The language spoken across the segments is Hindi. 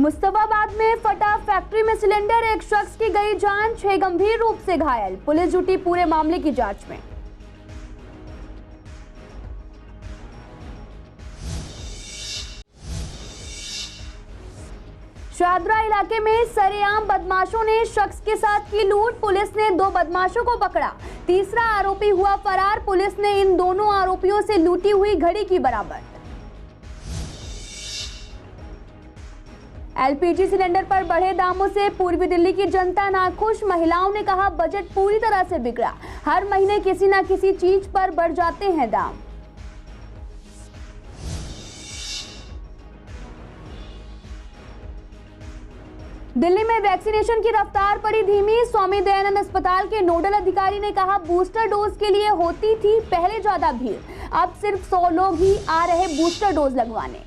मुस्तफाबाद में फटा फैक्ट्री में सिलेंडर, एक शख्स की गई जान, 6 गंभीर रूप से घायल। पुलिस जुटी पूरे मामले की जांच में। शाहदरा इलाके में सरेआम बदमाशों ने शख्स के साथ की लूट। पुलिस ने 2 बदमाशों को पकड़ा, तीसरा आरोपी हुआ फरार। पुलिस ने इन दोनों आरोपियों से लूटी हुई घड़ी की बरामद। एलपीजी सिलेंडर पर बढ़े दामों से पूर्वी दिल्ली की जनता नाखुश। महिलाओं ने कहा, बजट पूरी तरह से बिगड़ा, हर महीने किसी न किसी चीज पर बढ़ जाते हैं दाम। दिल्ली में वैक्सीनेशन की रफ्तार पड़ी धीमी। स्वामी दयानंद अस्पताल के नोडल अधिकारी ने कहा, बूस्टर डोज के लिए होती थी पहले ज्यादा भीड़, अब सिर्फ 100 लोग ही आ रहे बूस्टर डोज लगवाने।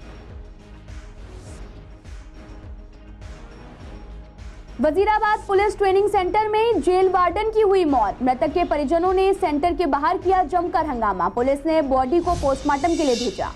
वजीराबाद पुलिस ट्रेनिंग सेंटर में जेल वार्डन की हुई मौत। मृतक के परिजनों ने सेंटर के बाहर किया जमकर हंगामा। पुलिस ने बॉडी को पोस्टमार्टम के लिए भेजा।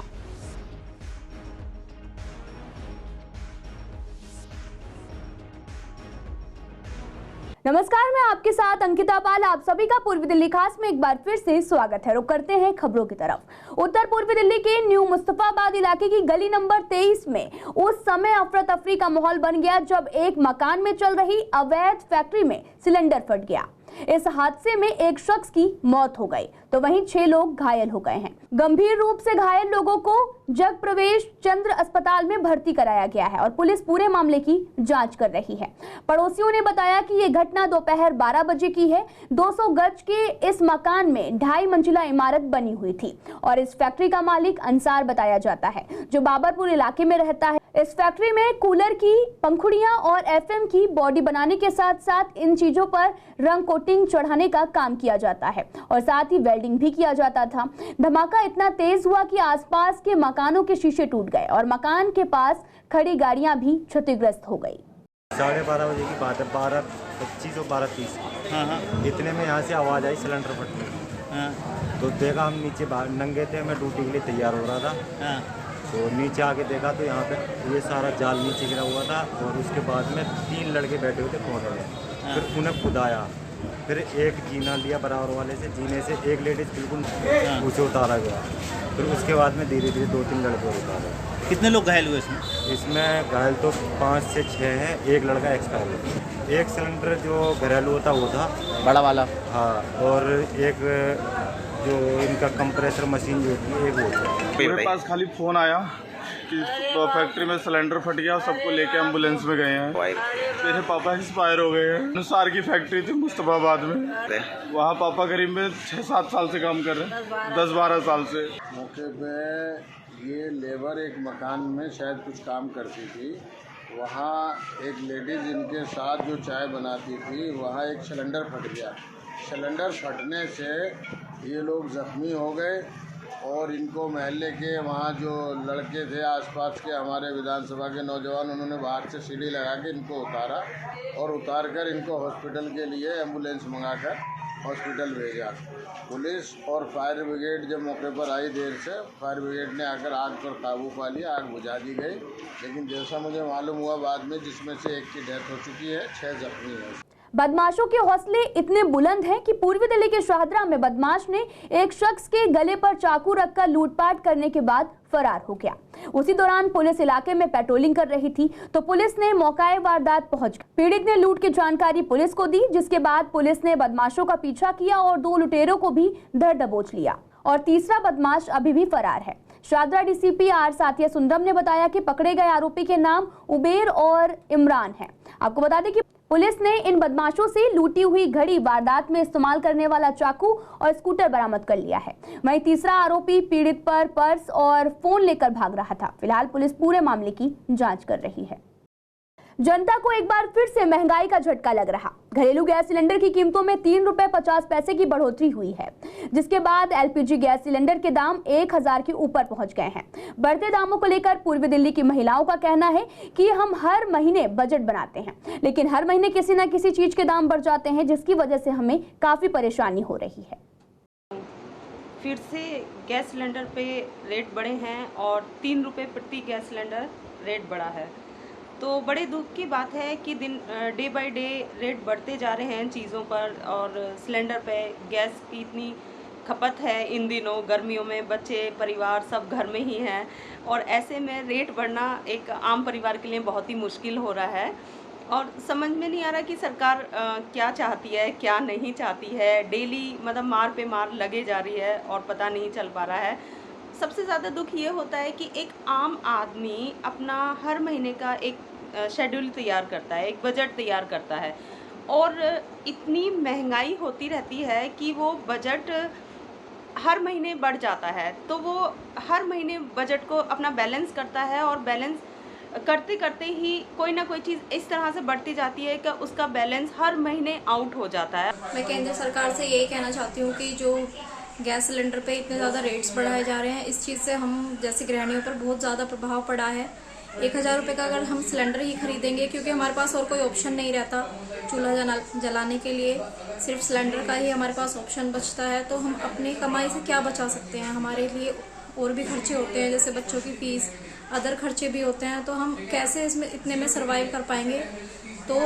नमस्कार, मैं आपके साथ अंकिता पाल। आप सभी का पूर्वी दिल्ली खास में एक बार फिर से स्वागत है। रुक करते हैं खबरों की तरफ। उत्तर पूर्वी दिल्ली के न्यू मुस्तफाबाद इलाके की गली नंबर 23 में उस समय अफरा तफरी का माहौल बन गया जब एक मकान में चल रही अवैध फैक्ट्री में सिलेंडर फट गया। इस हादसे में एक शख्स की मौत हो गई तो वहीं 6 लोग घायल हो गए हैं। गंभीर रूप से घायल लोगों को जग प्रवेश चंद्र अस्पताल में भर्ती कराया गया है और पुलिस पूरे मामले की जांच कर रही है। पड़ोसियों ने बताया कि ये घटना दोपहर 12 बजे की है। 200 गज के इस मकान में 2.5 मंजिला इमारत बनी हुई थी और इस फैक्ट्री का मालिक अंसार बताया जाता है, जो बाबरपुर इलाके में रहता है। इस फैक्ट्री में कूलर की पंखुड़ियां और एफएम की बॉडी बनाने के साथ साथ इन चीजों पर रंग कोटिंग चढ़ाने का काम किया जाता है और साथ ही वेल्डिंग भी किया जाता था। धमाका इतना तेज हुआ कि आसपास के मकानों के शीशे टूट गए और मकान के पास खड़ी गाड़ियां भी क्षतिग्रस्त हो गई। 12:30 बजे की बात है, 12:25 और 12:30। इतने में यहाँ से आवाज़ आई सिलेंडर फटने। तो देखा, हम नीचे नंगे थे, मैं ड्यूटी के लिए तैयार हो रहा था। तो नीचे आके देखा तो यहाँ पे ये सारा जाल नीचे गिरा हुआ था और उसके बाद में 3 लड़के बैठे हुए थे कोने में। फिर उन्हें खुदाया, फिर एक जीना लिया बराबर वाले से, जीने से एक लेडीज बिल्कुल उसे उतारा गया। फिर उसके बाद में धीरे धीरे 2-3 लड़के उतारे। कितने लोग घायल हुए इसमें? इसमें घायल तो 5 से 6 हैं, एक लड़का एक्सपायर हुआ। एक सिलेंडर जो घरेलू होता वो था, बड़ा वाला। हाँ, और एक जो इनका कंप्रेसर मशीन जो थी एक वो। मेरे पास खाली फ़ोन आया कि फैक्ट्री में सिलेंडर फट गया, सबको लेके एम्बुलेंस में गए हैं। मेरे पापा एक्सपायर हो गए हैं। अनुसार की फैक्ट्री थी मुस्तफाबाद में, वहाँ पापा करीब में 6-7 साल से काम कर रहे हैं, 10-12 साल से। मौके पे ये लेबर एक मकान में शायद कुछ काम करती थी। वहाँ एक लेडीज़ इनके साथ जो चाय बनाती थी, वहाँ एक सिलेंडर फट गया। सिलेंडर फटने से ये लोग ज़ख्मी हो गए और इनको मोहल्ले के वहाँ जो लड़के थे आसपास के, हमारे विधानसभा के नौजवान, उन्होंने बाहर से सीढ़ी लगा के इनको उतारा और उतार कर इनको हॉस्पिटल के लिए एम्बुलेंस मंगाकर हॉस्पिटल भेजा। पुलिस और फायर ब्रिगेड जब मौके पर आई देर से, फायर ब्रिगेड ने आकर आग पर काबू पा लिया, आग बुझा दी गई। लेकिन जैसा मुझे मालूम हुआ बाद में, जिसमें से एक की डेथ हो चुकी है, 6 जख्मी हैं। बदमाशों के हौसले इतने बुलंद हैं कि पूर्वी दिल्ली के शाहदरा में बदमाश ने एक शख्स के गले पर चाकू रखकर लूटपाट करने के बाद फरार हो गया। उसी दौरान पुलिस इलाके में पेट्रोलिंग कर रही थी तो पुलिस ने मौकाए वारदात पहुंच गई। पीड़ित ने लूट की जानकारी पुलिस को दी, जिसके बाद पुलिस ने बदमाशों का पीछा किया और 2 लुटेरों को भी धर दबोच लिया और तीसरा बदमाश अभी भी फरार है। शाहदरा डीसीपी आर साथिया सुंदरम ने बताया कि पकड़े गए आरोपी के नाम उबेर और इमरान है। आपको बता दें कि पुलिस ने इन बदमाशों से लूटी हुई घड़ी, वारदात में इस्तेमाल करने वाला चाकू और स्कूटर बरामद कर लिया है। वहीं तीसरा आरोपी पीड़ित पर पर्स और फोन लेकर भाग रहा था। फिलहाल पुलिस पूरे मामले की जांच कर रही है। जनता को एक बार फिर से महंगाई का झटका लग रहा। घरेलू गैस सिलेंडर की कीमतों में 3 रुपए 50 पैसे की बढ़ोतरी हुई है, जिसके बाद एलपीजी गैस सिलेंडर के दाम 1000 के ऊपर पहुंच गए हैं। बढ़ते दामों को लेकर पूर्वी दिल्ली की महिलाओं का कहना है कि हम हर महीने बजट बनाते हैं, लेकिन हर महीने किसी न किसी चीज के दाम बढ़ जाते हैं, जिसकी वजह से हमें काफी परेशानी हो रही है। फिर से गैस सिलेंडर पे रेट बढ़े हैं और 3 रुपए प्रति गैस सिलेंडर रेट बढ़ा है। तो बड़े दुख की बात है कि डे बाय डे रेट बढ़ते जा रहे हैं चीज़ों पर, और सिलेंडर पे गैस की इतनी खपत है इन दिनों गर्मियों में, बच्चे परिवार सब घर में ही हैं, और ऐसे में रेट बढ़ना एक आम परिवार के लिए बहुत ही मुश्किल हो रहा है। और समझ में नहीं आ रहा कि सरकार क्या चाहती है क्या नहीं चाहती है। डेली मतलब मार पे मार लगे जा रही है और पता नहीं चल पा रहा है। सबसे ज़्यादा दुख ये होता है कि एक आम आदमी अपना हर महीने का एक शेड्यूल तैयार करता है, एक बजट तैयार करता है, और इतनी महंगाई होती रहती है कि वो बजट हर महीने बढ़ जाता है। तो वो हर महीने बजट को अपना बैलेंस करता है, और बैलेंस करते करते ही कोई ना कोई चीज़ इस तरह से बढ़ती जाती है कि उसका बैलेंस हर महीने आउट हो जाता है। मैं केंद्र सरकार से यही कहना चाहती हूँ कि जो गैस सिलेंडर पे इतने ज़्यादा रेट्स बढ़ाए जा रहे हैं, इस चीज़ से हम जैसे गृहिणियों पर बहुत ज़्यादा प्रभाव पड़ा है। 1000 रुपये का अगर हम सिलेंडर ही खरीदेंगे, क्योंकि हमारे पास और कोई ऑप्शन नहीं रहता चूल्हा जलाने के लिए, सिर्फ सिलेंडर का ही हमारे पास ऑप्शन बचता है, तो हम अपनी कमाई से क्या बचा सकते हैं। हमारे लिए और भी खर्चे होते हैं, जैसे बच्चों की फीस, अदर खर्चे भी होते हैं, तो हम कैसे इसमें इतने में सर्वाइव कर पाएंगे। तो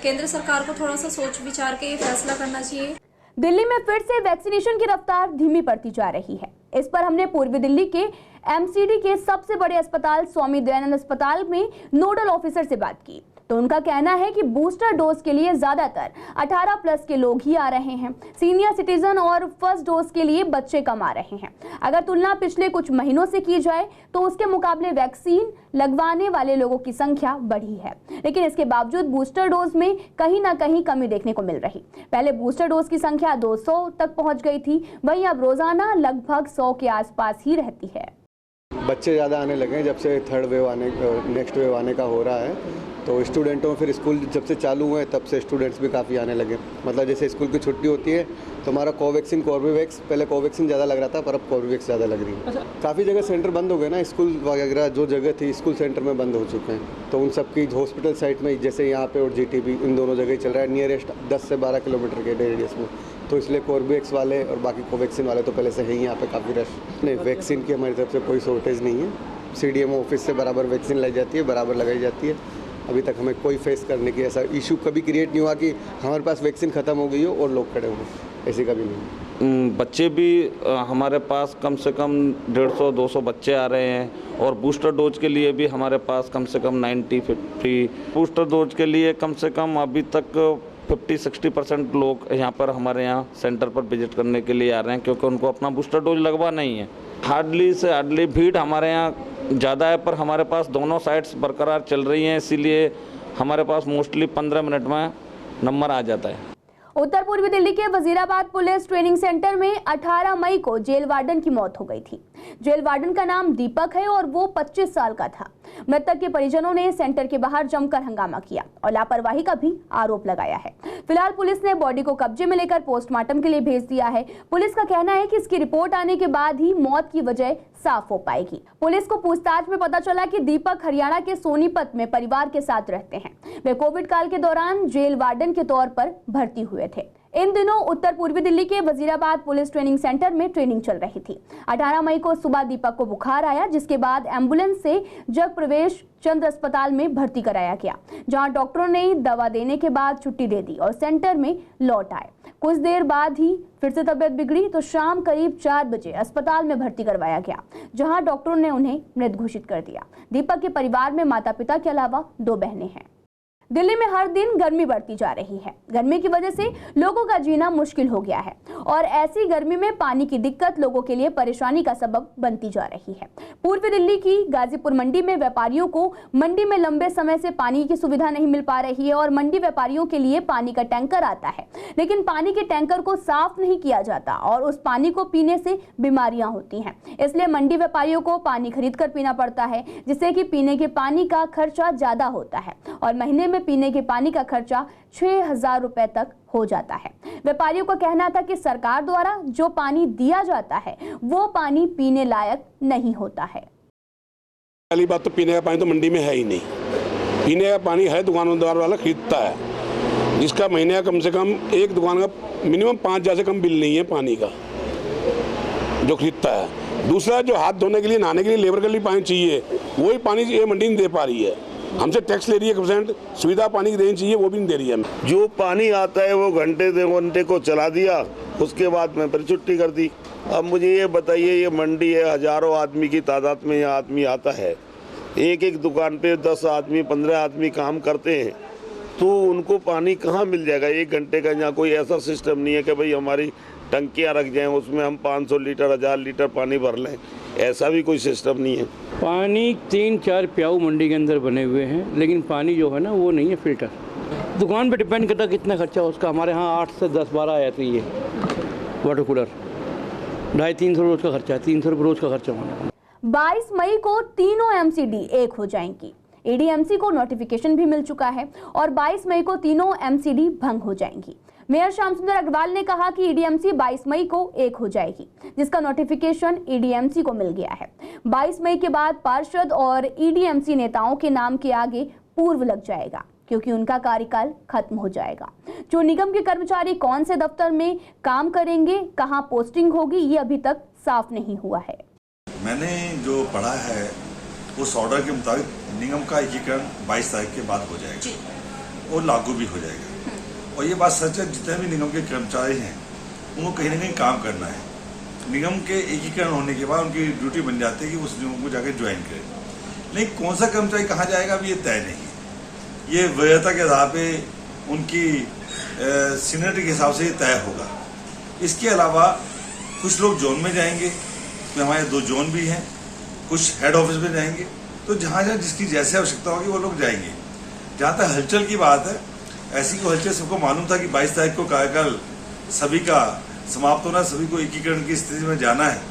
केंद्र सरकार को थोड़ा सा सोच विचार के ये फैसला करना चाहिए। दिल्ली में फिर से वैक्सीनेशन की रफ्तार धीमी पड़ती जा रही है। इस पर हमने पूर्वी दिल्ली के एमसीडी के सबसे बड़े अस्पताल स्वामी दयानंद अस्पताल में नोडल ऑफिसर से बात की, तो उनका कहना है कि बूस्टर डोज के लिए ज्यादातर 18+ के लोग ही आ रहे हैं। सीनियर सिटीजन और फर्स्ट डोज के लिए बच्चे कम आ रहे हैं। अगर तुलना पिछले कुछ महीनों से की जाए तो उसके मुकाबले वैक्सीन लगवाने वाले लोगों की संख्या बढ़ी है, लेकिन इसके बावजूद बूस्टर डोज में कहीं ना कहीं कमी देखने को मिल रही। पहले बूस्टर डोज की संख्या 200 तक पहुंच गई थी, वहीं अब रोजाना लगभग 100 के आसपास ही रहती है। बच्चे ज़्यादा आने लगे हैं जब से नेक्स्ट वेव आने का हो रहा है, तो स्टूडेंटों फिर स्कूल जब से चालू हुए तब से स्टूडेंट्स भी काफ़ी आने लगे। मतलब जैसे स्कूल की छुट्टी होती है तो हमारा कोवैक्सीन कॉर्बेवैक्स, पहले कोवैक्सीन ज़्यादा लग रहा था पर अब कॉर्बेवैक्स ज़्यादा लग रही है। काफ़ी जगह सेंटर बंद हो गए ना, स्कूल वगैरह जो जगह थी स्कूल सेंटर में बंद हो चुके हैं, तो उन सब की हॉस्पिटल साइट में जैसे यहाँ पे और जीटीबी इन दोनों जगह चल रहा है, नियरेस्ट 10 से 12 किलोमीटर के रेडियस में, तो इसलिए कॉर्बेवैक्स वाले और बाकी कोवैक्सीन वाले तो पहले से ही यहाँ पे काफ़ी रश। नहीं, वैक्सीन की हमारी तरफ से कोई शॉर्टेज नहीं है। CDMO ऑफिस से बराबर वैक्सीन लाई जाती है, बराबर लगाई जाती है। अभी तक हमें कोई फेस करने की ऐसा इशू कभी क्रिएट नहीं हुआ कि हमारे पास वैक्सीन ख़त्म हो गई हो और लोग खड़े हों, ऐसे कभी नहीं। बच्चे भी हमारे पास कम से कम 150-200 बच्चे आ रहे हैं, और बूस्टर डोज के लिए भी हमारे पास कम से कम 90-50 बूस्टर डोज के लिए कम से कम अभी तक 50-60% लोग यहाँ पर हमारे यहाँ सेंटर पर विजिट करने के लिए आ रहे हैं, क्योंकि उनको अपना बूस्टर डोज लगवा नहीं है। हार्डली से हार्डली भीड़ हमारे यहाँ ज़्यादा है, पर हमारे पास दोनों साइड्स बरकरार चल रही हैं, इसीलिए हमारे पास मोस्टली 15 मिनट में नंबर आ जाता है। उत्तर पूर्वी दिल्ली के वजीराबाद पुलिस ट्रेनिंग सेंटर में 18 मई को जेल वार्डन की मौत हो गई थी। जेल वार्डन का नाम दीपक है और वो 25 साल का था। मृतक के परिजनों ने सेंटर के बाहर जमकर हंगामा किया और लापरवाही का भी आरोप लगाया है। फिलहाल पुलिस ने बॉडी को कब्जे में लेकर पोस्टमार्टम के लिए भेज दिया है। पुलिस का कहना है कि इसकी रिपोर्ट आने के बाद ही मौत की वजह साफ हो पाएगी। पुलिस को पूछताछ में पता चला कि दीपक हरियाणा के सोनीपत में परिवार के साथ रहते हैं। वे कोविड काल के दौरान जेल वार्डन के तौर पर भर्ती हुए थे। इन दिनों उत्तर पूर्वी दिल्ली के वजीराबाद पुलिस ट्रेनिंग सेंटर में ट्रेनिंग चल रही थी। 18 मई को सुबह दीपक को बुखार आया, जिसके बाद एम्बुलेंस से जग प्रवेश चंद्र अस्पताल में भर्ती कराया गया, जहां डॉक्टरों ने दवा देने के बाद छुट्टी दे दी और सेंटर में लौट आए। कुछ देर बाद ही फिर से तबीयत बिगड़ी तो शाम करीब 4 बजे अस्पताल में भर्ती करवाया गया, जहां डॉक्टरों ने उन्हें मृत घोषित कर दिया। दीपक के परिवार में माता पिता के अलावा 2 बहनें हैं। दिल्ली में हर दिन गर्मी बढ़ती जा रही है। गर्मी की वजह से लोगों का जीना मुश्किल हो गया है और ऐसी गर्मी में पानी की दिक्कत लोगों के लिए परेशानी का सबब बनती जा रही है। पूर्वी दिल्ली की गाजीपुर मंडी में व्यापारियों को मंडी में लंबे समय से पानी की सुविधा नहीं मिल पा रही है और मंडी व्यापारियों के लिए पानी का टैंकर आता है, लेकिन पानी के टैंकर को साफ नहीं किया जाता और उस पानी को पीने से बीमारियां होती हैं। इसलिए मंडी व्यापारियों को पानी खरीद कर पीना पड़ता है, जिससे कि पीने के पानी का खर्चा ज्यादा होता है और महीने में पीने के पानी का खर्चा 6000 रुपए तक हो जाता है। व्यापारियों का कहना था कि सरकार द्वारा जो पानी दिया जाता है वो पानी पीने लायक नहीं होता है। पहली बात तो पीने का पानी तो मंडी में है ही नहीं। पीने का पानी है दुकानदार वाला खरीदता है, जिसका महीने का कम से कम एक दुकान का मिनिमम 5000 से कम बिल नहीं है पानी का जो खरीदता है। दूसरा, जो हाथ धोने के लिए नहाने के लिए लेबर के लिए पानी चाहिए, वही पानी ये मंडी नहीं दे पा रही है। हमसे टैक्स ले रही है 1%, सुविधा पानी की देनी चाहिए वो भी नहीं दे रही है हमें। जो पानी आता है वो घंटे 2 घंटे को चला दिया, उसके बाद में फिर छुट्टी कर दी। अब मुझे ये बताइए, ये मंडी है, हजारों आदमी की तादाद में यहाँ आदमी आता है, एक एक दुकान पे 10 आदमी 15 आदमी काम करते हैं, तो उनको पानी कहाँ मिल जाएगा 1 घंटे का? यहाँ कोई ऐसा सिस्टम नहीं है कि भाई हमारी टंकियाँ रख जाएं, उसमें हम 500 लीटर 1000 लीटर पानी भर लें, ऐसा भी कोई सिस्टम नहीं है। पानी 3-4 प्याऊ मंडी के अंदर बने हुए हैं, लेकिन पानी जो है ना वो नहीं है फिल्टर। दुकान पे डिपेंड करता कितना खर्चा उसका। हमारे यहाँ 8 से 10-12 आ जाती है वाटर कूलर, 250-300 रोज का खर्चा है, 300 रुपये रोज का खर्चा होना। 22 मई को तीनों एमसीडी एक हो जाएंगी। एडीएमसी को नोटिफिकेशन भी मिल चुका है और 22 मई को तीनों एमसीडी भंग हो जाएंगी। मेयर श्याम सुंदर अग्रवाल ने कहा कि ईडीएमसी 22 मई को एक हो जाएगी, जिसका नोटिफिकेशन ईडीएमसी को मिल गया है। 22 मई के बाद पार्षद और ईडीएमसी नेताओं के नाम के आगे पूर्व लग जाएगा, क्योंकि उनका कार्यकाल खत्म हो जाएगा। जो निगम के कर्मचारी कौन से दफ्तर में काम करेंगे, कहां पोस्टिंग होगी, ये अभी तक साफ नहीं हुआ है। मैंने जो पढ़ा है उस ऑर्डर के मुताबिक निगम का एकीकरण 22 तारीख के बाद हो जाएगा और लागू भी हो जाएगा। और ये बात सच है, जितने भी निगम के कर्मचारी हैं उनको कहीं ना कहीं काम करना है। निगम के एकीकरण होने के बाद उनकी ड्यूटी बन जाती है कि उस निगम को जाकर ज्वाइन करें। लेकिन कौन सा कर्मचारी कहाँ जाएगा अभी ये तय नहीं है। ये वरीयता के आधार पे उनकी सीनियरिटी के हिसाब से ये तय होगा। इसके अलावा कुछ लोग जोन में जाएंगे, तो हमारे 2 जोन भी हैं, कुछ हेड ऑफिस में जाएंगे, तो जहाँ जहाँ जिसकी जैसे आवश्यकता होगी वो लोग जाएंगे। जहाँ तक हलचल की बात है, ऐसी को हलचल सबको मालूम था कि 22 तारीख को कार्यकाल सभी का समाप्त होना, सभी को एकीकरण की स्थिति में जाना है,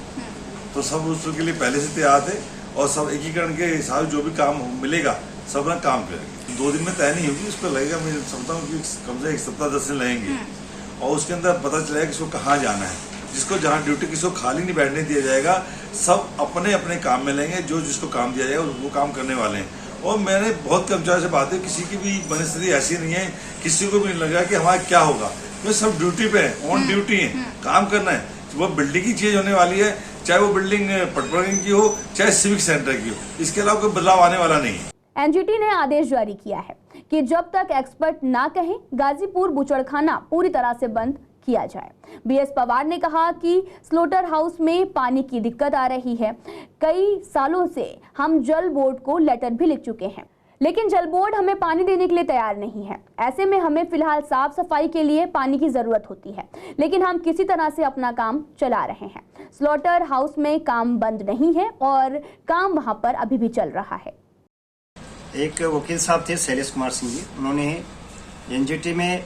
तो सब उसके लिए पहले से तैयार थे और सब एकीकरण के हिसाब जो भी काम मिलेगा सब अपना काम करेंगे। 2 दिन में तय नहीं होगी, उसको लगेगा, मैं समझता हूँ कि कम से 1 सप्ताह 10 दिन लगेंगे और उसके अंदर पता चलेगा किसको कहाँ जाना है। जिसको जहाँ ड्यूटी किसी को खाली नहीं बैठने दिया जाएगा, सब अपने अपने काम में लेंगे, जो जिसको काम दिया जाएगा वो काम करने वाले हैं। और मैंने बहुत कर्मचारी से बात है, किसी की भी मनस्थिति ऐसी नहीं है, किसी को भी नहीं लग रहा कि हमारा क्या होगा, तो सब ड्यूटी पे है, ऑन ड्यूटी है, काम करना है। वो बिल्डिंग की चीज होने वाली है, चाहे वो बिल्डिंग पटवारी की हो चाहे सिविक सेंटर की हो, इसके अलावा कोई बदलाव आने वाला नहीं है। एनजीटी ने आदेश जारी किया है कि जब तक एक्सपर्ट ना कहें, गाजीपुर बुचड़खाना पूरी तरह से बंद किया जाए। बीएस पवार ने कहा कि स्लोटर हाउस में पानी की दिक्कत आ रही है। कई सालों से हम जल बोर्ड को लेटर भी लिख चुके हैं, लेकिन जल बोर्ड हमें पानी देने के लिए तैयार नहीं है। ऐसे में हमें फिलहाल साफ सफाई के लिए पानी की जरूरत होती है, लेकिन हम किसी तरह से अपना काम चला रहे हैं। स्लोटर हाउस में काम बंद नहीं है और काम वहां पर अभी भी चल रहा है। एक वकील साहब थे शैलेश कुमार सिंह जी, उन्होंने एनजीटी में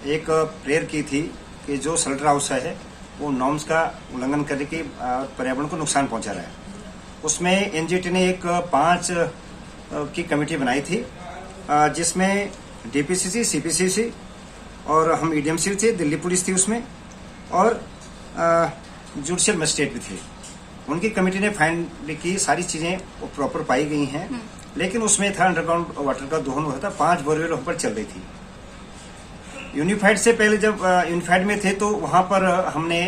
एक प्रेयर की थी कि जो स्लोटर हाउस है वो नॉर्म्स का उल्लंघन करके पर्यावरण को नुकसान पहुंचा रहा है। उसमें एनजीटी ने एक 5 की कमेटी बनाई थी, जिसमें डीपीसीसी, सीपीसीसी और हम ईडीएमसी थे, दिल्ली पुलिस थी उसमें, और जुडिशियल मजिस्ट्रेट भी थे। उनकी कमेटी ने फाइंड की सारी चीजें प्रॉपर पाई गई हैं, लेकिन उसमें था अंडरग्राउंड वाटर का दोहन हुआ था, 5 बोरवेल वहां पर चल रही थी। यूनिफाइड से पहले जब यूनिफाइड में थे तो वहां पर हमने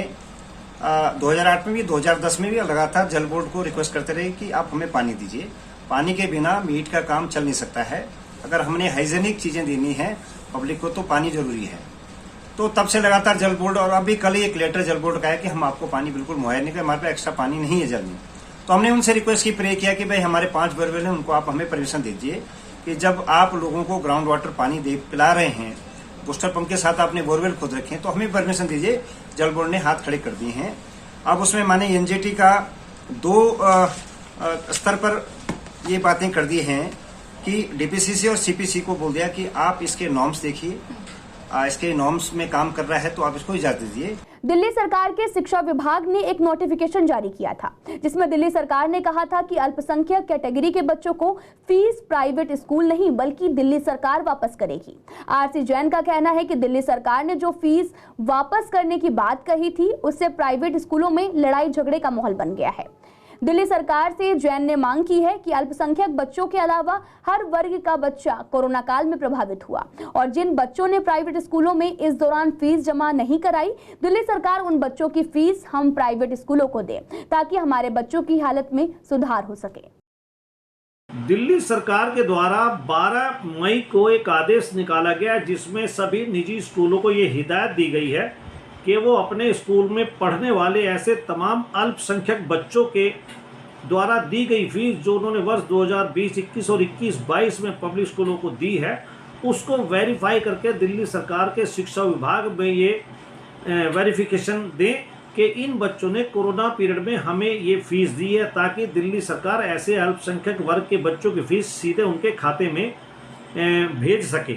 2008 में भी 2010 में भी लगातार जल बोर्ड को रिक्वेस्ट करते रहे कि आप हमें पानी दीजिए, पानी के बिना मीट का काम चल नहीं सकता है। अगर हमने हाइजेनिक चीजें देनी है पब्लिक को तो पानी जरूरी है। तो तब से लगातार जल बोर्ड, और अभी कल ही एक लेटर जल बोर्ड का है कि हम आपको पानी बिल्कुल मुहैया नहीं कर, हमारे पास एक्स्ट्रा पानी नहीं है जल में। तो हमने उनसे रिक्वेस्ट की, प्रे किया कि भाई हमारे 5 बोरवेल हैं, उनको आप हमें परमिशन दीजिए कि जब आप लोगों को ग्राउंड वाटर पानी पिला रहे हैं, बूस्टर पंप के साथ आपने बोरवेल खोद रखे हैं, तो हमें परमिशन दीजिए। जल बोर्ड ने हाथ खड़े कर दिए हैं। अब उसमें माने एनजीटी का 2 स्तर पर ये बातें कर दी हैं कि डीपीसीसी और सीपीसी को बोल दिया कि आप इसके नॉर्म्स देखिए, इसके नॉर्म्स में काम कर रहा है तो आप इसको इजाजत दीजिए। दिल्ली सरकार के शिक्षा विभाग ने एक नोटिफिकेशन जारी किया था, जिसमें दिल्ली सरकार ने कहा था कि अल्पसंख्यक कैटेगरी के बच्चों को फीस प्राइवेट स्कूल नहीं बल्कि दिल्ली सरकार वापस करेगी। आरसी जैन का कहना है कि दिल्ली सरकार ने जो फीस वापस करने की बात कही थी, उससे प्राइवेट स्कूलों में लड़ाई झगड़े का माहौल बन गया है। दिल्ली सरकार से जैन ने मांग की है कि अल्पसंख्यक बच्चों के अलावा हर वर्ग का बच्चा कोरोना काल में प्रभावित हुआ, और जिन बच्चों ने प्राइवेट स्कूलों में इस दौरान फीस जमा नहीं कराई, दिल्ली सरकार उन बच्चों की फीस हम प्राइवेट स्कूलों को दे ताकि हमारे बच्चों की हालत में सुधार हो सके। दिल्ली सरकार के द्वारा 12 मई को एक आदेश निकाला गया जिसमें सभी निजी स्कूलों को ये हिदायत दी गई है कि वो अपने स्कूल में पढ़ने वाले ऐसे तमाम अल्पसंख्यक बच्चों के द्वारा दी गई फीस जो उन्होंने वर्ष 2020-21 और 21-22 में पब्लिक स्कूलों को दी है उसको वेरीफाई करके दिल्ली सरकार के शिक्षा विभाग में ये वेरिफिकेशन दें कि इन बच्चों ने कोरोना पीरियड में हमें ये फीस दी है, ताकि दिल्ली सरकार ऐसे अल्पसंख्यक वर्ग के बच्चों की फीस सीधे उनके खाते में भेज सके।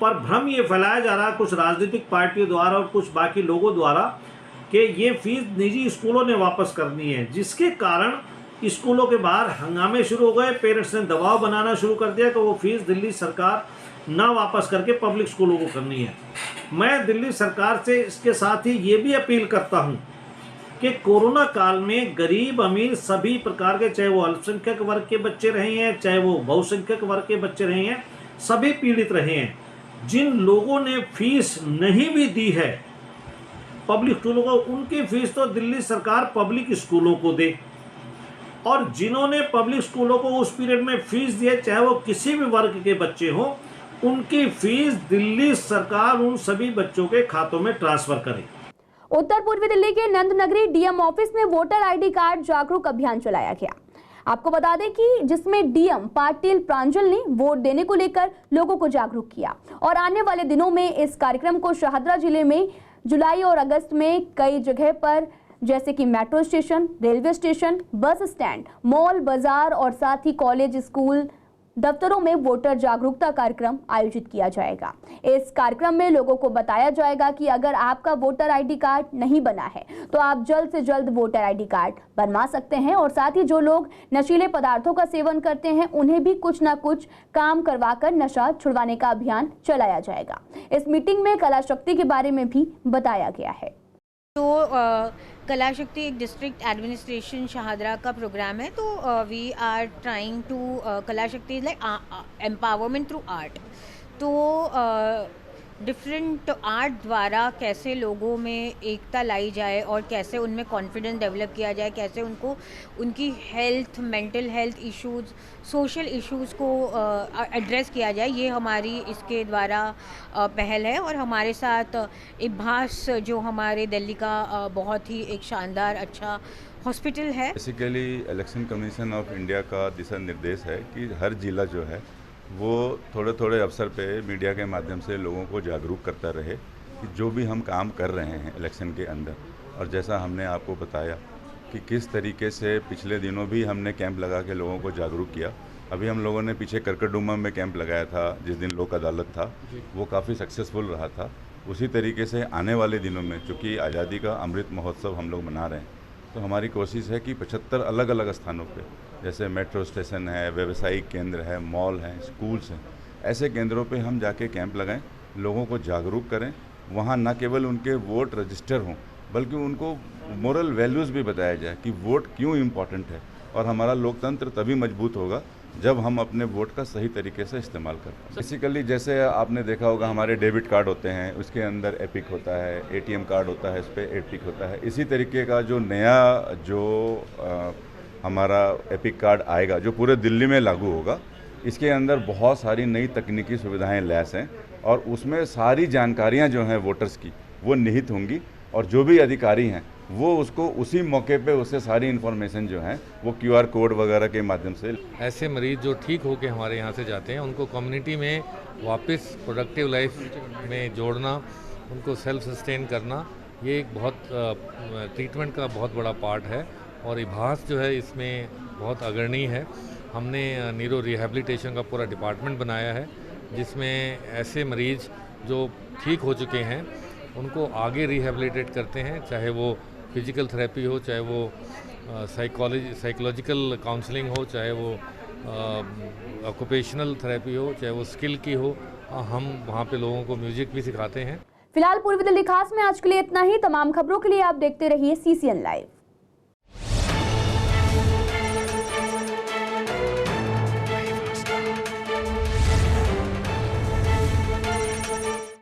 पर भ्रम ये फैलाया जा रहा कुछ राजनीतिक पार्टियों द्वारा और कुछ बाकी लोगों द्वारा कि ये फीस निजी स्कूलों ने वापस करनी है, जिसके कारण स्कूलों के बाहर हंगामे शुरू हो गए। पेरेंट्स ने दबाव बनाना शुरू कर दिया कि वो फीस दिल्ली सरकार ना वापस करके पब्लिक स्कूलों को करनी है। मैं दिल्ली सरकार से इसके साथ ही ये भी अपील करता हूँ कि कोरोना काल में गरीब अमीर सभी प्रकार के, चाहे वो अल्पसंख्यक वर्ग के बच्चे रहे हैं चाहे वो बहुसंख्यक वर्ग के बच्चे रहे हैं, सभी पीड़ित रहे हैं। जिन लोगों ने फीस नहीं भी दी है पब्लिक स्कूलों को, उनकी फीस तो दिल्ली सरकार पब्लिक स्कूलों को दे, और जिन्होंने पब्लिक स्कूलों को उस पीरियड में फीस दी है चाहे वो किसी भी वर्ग के बच्चे हों, उनकी फीस दिल्ली सरकार उन सभी बच्चों के खातों में ट्रांसफर करे। उत्तर पूर्वी दिल्ली के नंद नगरी डीएम ऑफिस में वोटर आईडी कार्ड जागरूक अभियान चलाया गया। आपको बता दें कि जिसमें डीएम पाटिल प्रांजल ने वोट देने को लेकर लोगों को जागरूक किया, और आने वाले दिनों में इस कार्यक्रम को शाहदरा जिले में जुलाई और अगस्त में कई जगह पर जैसे कि metro station, railway station, bus stand, mall, बाजार और साथ ही कॉलेज, स्कूल, दफ्तरों में वोटर जागरूकता कार्यक्रम आयोजित किया जाएगा। इस कार्यक्रम में लोगों को बताया जाएगा कि अगर आपका वोटर आईडी कार्ड नहीं बना है तो आप जल्द से जल्द वोटर आईडी कार्ड बनवा सकते हैं, और साथ ही जो लोग नशीले पदार्थों का सेवन करते हैं उन्हें भी कुछ ना कुछ काम करवाकर नशा छुड़वाने का अभियान चलाया जाएगा। इस मीटिंग में कला शक्ति के बारे में भी बताया गया है। तो कला शक्ति एक डिस्ट्रिक्ट एडमिनिस्ट्रेशन शाहदरा का प्रोग्राम है। तो वी आर ट्राइंग टू कला शक्ति is like empowerment through art. तो डिफरेंट आर्ट द्वारा कैसे लोगों में एकता लाई जाए और कैसे उनमें कॉन्फिडेंस डेवलप किया जाए, कैसे उनको उनकी health, mental health issues, social issues को एड्रेस किया जाए, ये हमारी इसके द्वारा पहल है। और हमारे साथ इब्भास जो हमारे दिल्ली का बहुत ही एक शानदार अच्छा हॉस्पिटल है। Basically election commission of India का दिशा निर्देश है कि हर जिला जो है वो थोड़े थोड़े अवसर पे मीडिया के माध्यम से लोगों को जागरूक करता रहे कि जो भी हम काम कर रहे हैं इलेक्शन के अंदर। और जैसा हमने आपको बताया कि किस तरीके से पिछले दिनों भी हमने कैंप लगा के लोगों को जागरूक किया। अभी हम लोगों ने पीछे करकटडुमा में कैंप लगाया था जिस दिन लोक अदालत था, वो काफ़ी सक्सेसफुल रहा था। उसी तरीके से आने वाले दिनों में चूँकि आज़ादी का अमृत महोत्सव हम लोग मना रहे हैं, तो हमारी कोशिश है कि 75 अलग अलग स्थानों पे, जैसे मेट्रो स्टेशन है, व्यवसायिक केंद्र है, मॉल हैं, स्कूल्स हैं, ऐसे केंद्रों पे हम जाके कैंप लगाएं, लोगों को जागरूक करें। वहाँ न केवल उनके वोट रजिस्टर हों बल्कि उनको मोरल वैल्यूज़ भी बताया जाए कि वोट क्यों इम्पॉर्टेंट है। और हमारा लोकतंत्र तभी मजबूत होगा जब हम अपने वोट का सही तरीके से इस्तेमाल करते हैं। बेसिकली जैसे आपने देखा होगा हमारे डेबिट कार्ड होते हैं, उसके अंदर एपिक होता है, एटीएम कार्ड होता है, उस पर एपिक होता है। इसी तरीके का जो नया हमारा एपिक कार्ड आएगा जो पूरे दिल्ली में लागू होगा, इसके अंदर बहुत सारी नई तकनीकी सुविधाएं लैस हैं और उसमें सारी जानकारियां जो हैं वोटर्स की वो निहित होंगी, और जो भी अधिकारी हैं वो उसको उसी मौके पे उससे सारी इन्फॉर्मेशन जो है वो QR कोड वगैरह के माध्यम से। ऐसे मरीज़ जो ठीक होकर हमारे यहाँ से जाते हैं उनको कम्युनिटी में वापस प्रोडक्टिव लाइफ में जोड़ना, उनको सेल्फ सस्टेन करना, ये एक बहुत ट्रीटमेंट का बहुत बड़ा पार्ट है। और इब्भास जो है इसमें बहुत अग्रणी है। हमने नीरो रिहैबिलिटेशन का पूरा डिपार्टमेंट बनाया है जिसमें ऐसे मरीज़ जो ठीक हो चुके हैं उनको आगे रिहैबिलिटेट करते हैं, चाहे वो फिजिकल थेरेपी हो, चाहे वो साइकोलॉजिकल काउंसलिंग हो, चाहे वो ऑक्यूपेशनल थेरेपी हो, चाहे वो स्किल की हो। हम वहाँ पे लोगों को म्यूजिक भी सिखाते हैं। फिलहाल पूर्वी दिल्ली खास में आज के लिए इतना ही। तमाम खबरों के लिए आप देखते रहिए CCN लाइव।